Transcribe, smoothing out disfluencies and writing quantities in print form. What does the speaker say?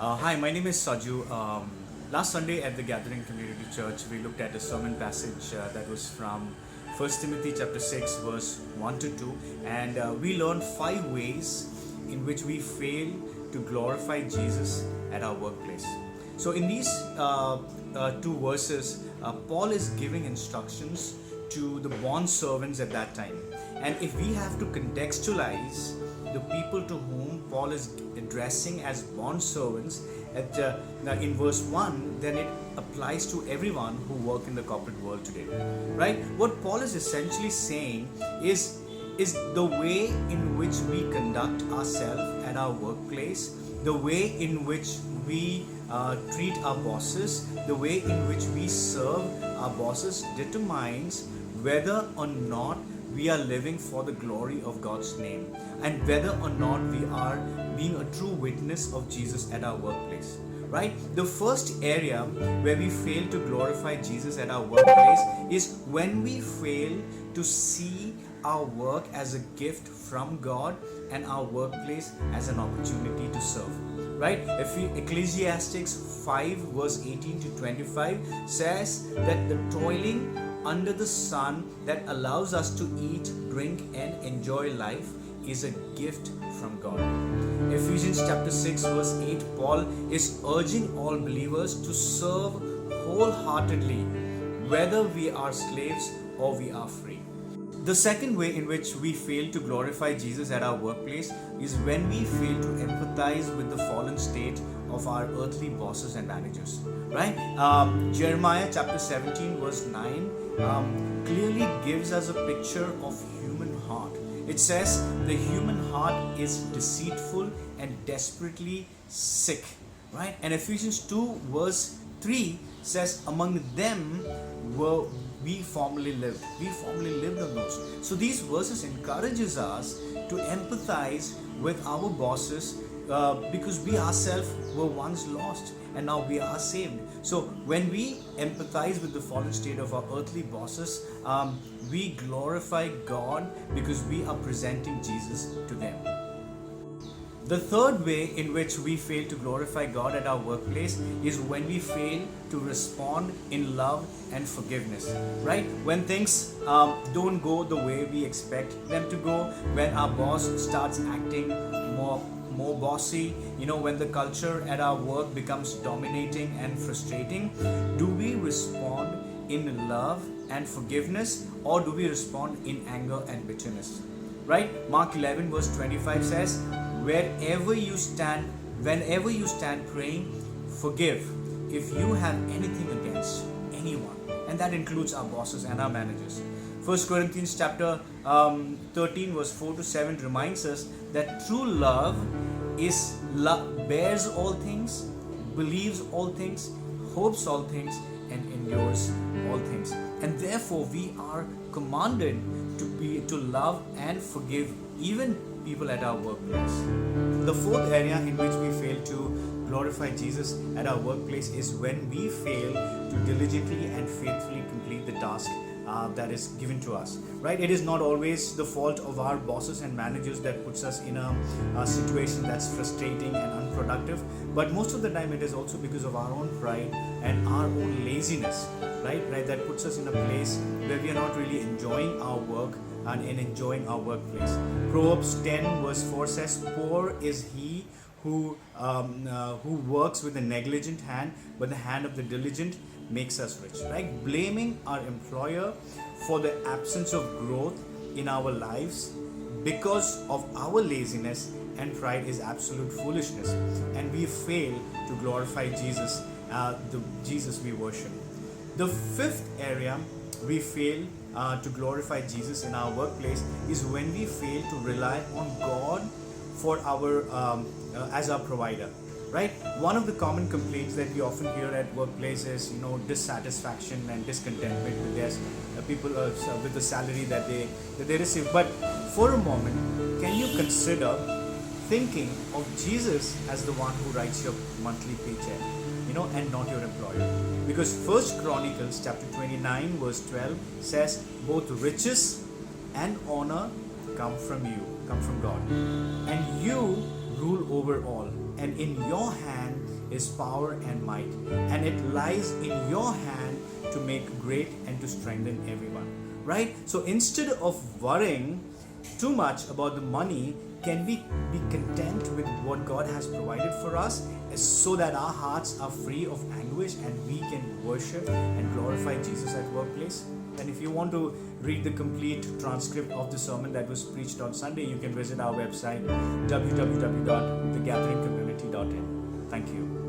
Hi, my name is Saju. Last Sunday at the Gathering Community Church, we looked at a sermon passage that was from 1 Timothy chapter 6, verse 1 to 2, and we learned 5 ways in which we fail to glorify Jesus at our workplace. So, in these two verses, Paul is giving instructions to the bond servants at that time. And if we have to contextualize the people to whom Paul is addressing as bond servants in verse 1, then it applies to everyone who work in the corporate world today, right? What Paul is essentially saying is the way in which we conduct ourselves at our workplace, the way in which we treat our bosses, the way in which we serve our bosses determines whether or not we are living for the glory of God's name, and whether or not we are being a true witness of Jesus at our workplace, right? The first area where we fail to glorify Jesus at our workplace is when we fail to see our work as a gift from God and our workplace as an opportunity to serve, right? Ecclesiastes 5 verse 18 to 25 says that the toiling under the sun that allows us to eat, drink and enjoy life is a gift from God. Ephesians chapter 6 verse 8, Paul is urging all believers to serve wholeheartedly, whether we are slaves or we are free. The second way in which we fail to glorify Jesus at our workplace is when we fail to empathize with the fallen state of our earthly bosses and managers, right? Jeremiah chapter 17 verse 9 clearly gives us a picture of human heart. It says the human heart is deceitful and desperately sick, right? And Ephesians 2 verse 3 says among them were we formerly lived. We formerly lived on those. So these verses encourages us to empathize with our bosses because we ourselves were once lost and now we are saved. So when we empathize with the fallen state of our earthly bosses, we glorify God because we are presenting Jesus to them. The third way in which we fail to glorify God at our workplace is when we fail to respond in love and forgiveness, right? When things don't go the way we expect them to go, when our boss starts acting more bossy, when the culture at our work becomes dominating and frustrating, do we respond in love and forgiveness, or do we respond in anger and bitterness, right? Mark 11 verse 25 says, whenever you stand praying, forgive if you have anything against anyone, and that includes our bosses and our managers. 1 Corinthians chapter 13 verse 4 to 7 reminds us that true love bears all things, believes all things, hopes all things, and endures all things. And therefore we are commanded to love and forgive even people at our workplace. The fourth area in which we fail to glorify Jesus at our workplace is when we fail to diligently and faithfully complete the task that is given to us, right? It is not always the fault of our bosses and managers that puts us in a situation that's frustrating and unproductive, but most of the time it is also because of our own pride and our own laziness, right? That puts us in a place where we are not really enjoying our work and enjoying our workplace. Proverbs 10 verse 4 says, poor is he who works with a negligent hand, but the hand of the diligent makes us rich, right? Blaming our employer for the absence of growth in our lives because of our laziness and pride is absolute foolishness, and we fail to glorify Jesus, the Jesus we worship. The fifth area we fail to glorify Jesus in our workplace is when we fail to rely on God for our as our provider, right? One of the common complaints that we often hear at workplaces is dissatisfaction and discontentment with their people with the salary that they receive. But for a moment, can you consider thinking of Jesus as the one who writes your monthly paycheck, and not your employer? Because 1 Chronicles chapter 29 verse 12 says both riches and honor come from God, and you rule over all, and in your hand is power and might, and it lies in your hand to make great and to strengthen everyone. Right? So instead of worrying too much about the money, can we be content with what God has provided for us, so that our hearts are free of anguish and we can worship and glorify Jesus at workplace? And if you want to read the complete transcript of the sermon that was preached on Sunday, you can visit our website www.thegatheringcommunity.in. Thank you.